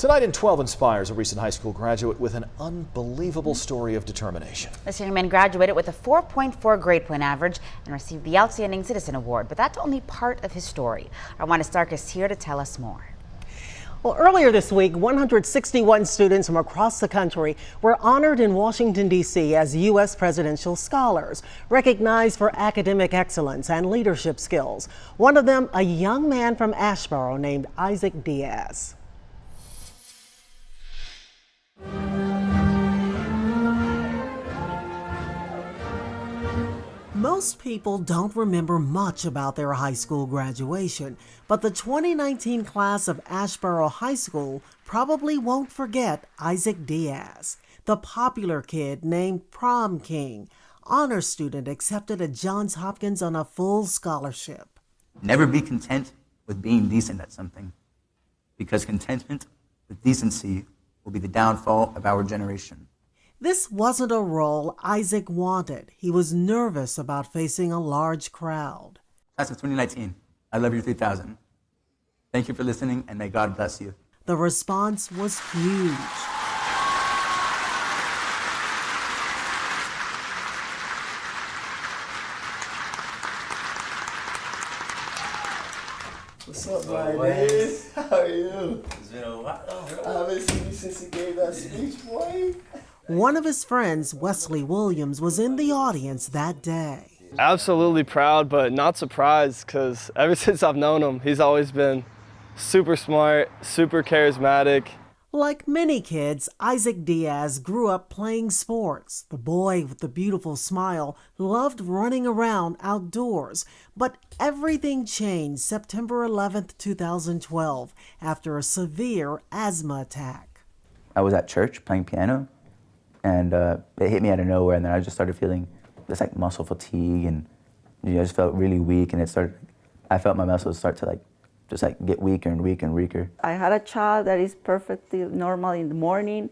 Tonight in 12 inspires a recent high school graduate with an unbelievable story of determination. This young man graduated with a 4.4 grade point average and received the Outstanding Citizen Award, but that's only part of his story. Our Wanda Stark is here to tell us more. Well, earlier this week, 161 students from across the country were honored in Washington, D.C. as U.S. presidential scholars, recognized for academic excellence and leadership skills. One of them, a young man from Asheboro named Isaac Diaz. Most people don't remember much about their high school graduation, but the 2019 class of Asheboro High School probably won't forget Isaac Diaz, the popular kid named Prom King, honor student accepted at Johns Hopkins on a full scholarship. Never be content with being decent at something, because contentment with decency will be the downfall of our generation. This wasn't a role Isaac wanted. He was nervous about facing a large crowd. Class of 2019, I love you 3000. Thank you for listening, and may God bless you. The response was huge. What's up, Ryan? How are you? It's been a while, bro. I haven't seen you since you gave that speech, boy. One of his friends, Wesley Williams, was in the audience that day. Absolutely proud, but not surprised, because ever since I've known him, he's always been super smart, super charismatic. Like many kids, Isaac Diaz grew up playing sports. The boy with the beautiful smile loved running around outdoors. But everything changed September 11th, 2012, after a severe asthma attack. I was at church playing piano, and it hit me out of nowhere, and then I just started feeling this like muscle fatigue, and I just felt really weak, and I felt my muscles start to just get weaker and weaker and weaker. I had a child that is perfectly normal in the morning,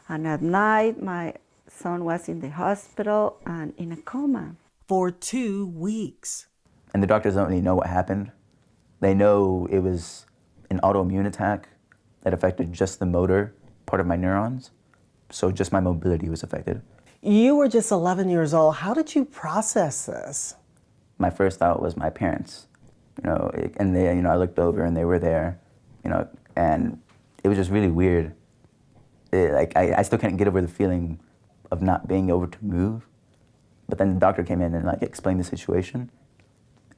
and at night my son was in the hospital and in a coma. For 2 weeks. And the doctors don't really know what happened. They know it was an autoimmune attack that affected just the motor part of my neurons. So just my mobility was affected. You were just 11 years old. How did you process this? My first thought was my parents, and they, I looked over and they were there, and it was just really weird. I still can't get over the feeling of not being able to move. But then the doctor came in and explained the situation.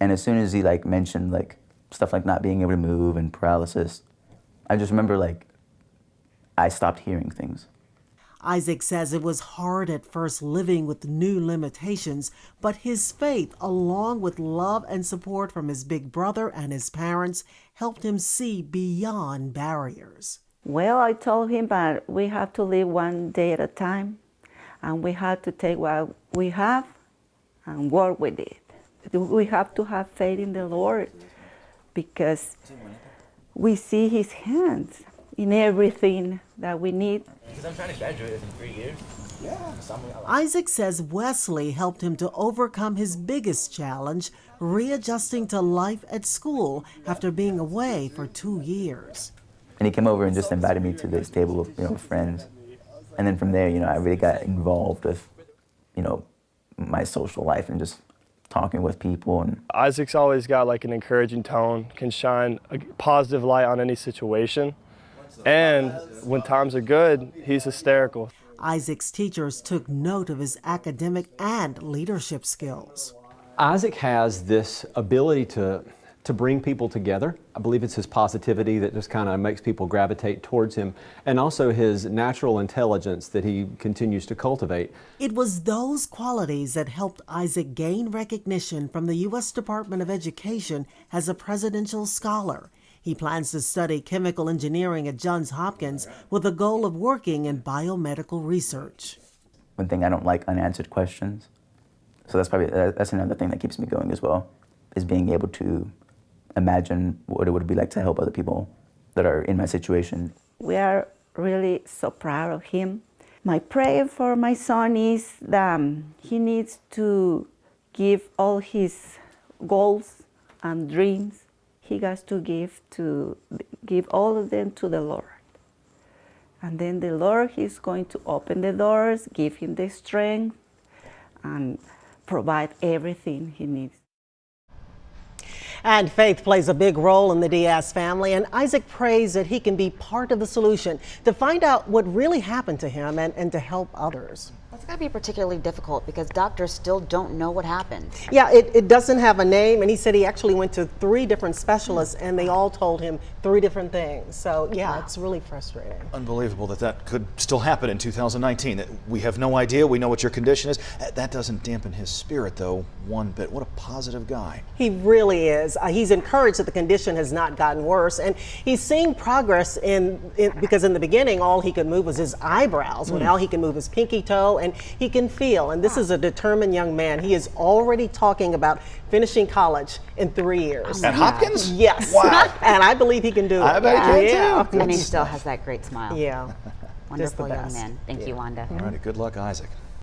And as soon as he mentioned stuff like not being able to move and paralysis, I just remember I stopped hearing things. Isaac says it was hard at first living with new limitations, but his faith, along with love and support from his big brother and his parents, helped him see beyond barriers. Well, I told him that we have to live one day at a time, and we have to take what we have and work with it. We have to have faith in the Lord, because we see His hands in everything that we need. Because I'm trying to graduate in 3 years. Yeah. Isaac says Wesley helped him to overcome his biggest challenge, readjusting to life at school after being away for 2 years. And he came over and just invited me to this table of friends. And then from there, I really got involved with, my social life and just talking with people. And Isaac's always got an encouraging tone, can shine a positive light on any situation. And when times are good, he's hysterical. Isaac's teachers took note of his academic and leadership skills. Isaac has this ability to bring people together. I believe it's his positivity that just kind of makes people gravitate towards him, and also his natural intelligence that he continues to cultivate. It was those qualities that helped Isaac gain recognition from the U.S. Department of Education as a presidential scholar. He plans to study chemical engineering at Johns Hopkins with the goal of working in biomedical research. One thing I don't like unanswered questions. So that's another thing that keeps me going as well, is being able to imagine what it would be like to help other people that are in my situation. We are really so proud of him. My prayer for my son is that he needs to give all his goals and dreams. He has to give all of them to the Lord, And then the Lord, He's going to open the doors, give him the strength, and provide everything he needs. And faith plays a big role in the Diaz family, and Isaac prays that he can be part of the solution to find out what really happened to him and to help others. That's got to be particularly difficult because doctors still don't know what happened. Yeah, it doesn't have a name, and he said he actually went to 3 different specialists and they all told him 3 different things. So yeah, it's really frustrating. Unbelievable that could still happen in 2019. That we have no idea. We know what your condition is. That doesn't dampen his spirit though one bit. What a positive guy. He really is. He's encouraged that the condition has not gotten worse, and he's seeing progress because in the beginning all he could move was his eyebrows. Well, now he can move his pinky toe and he can feel. And this is a determined young man. He is already talking about finishing college in 3 years. At Hopkins? Yes. Wow. And I believe he can do it. I bet he can too. And he still has that great smile. Yeah. Wonderful young best. man. Thank you, Wanda. All righty, good luck, Isaac.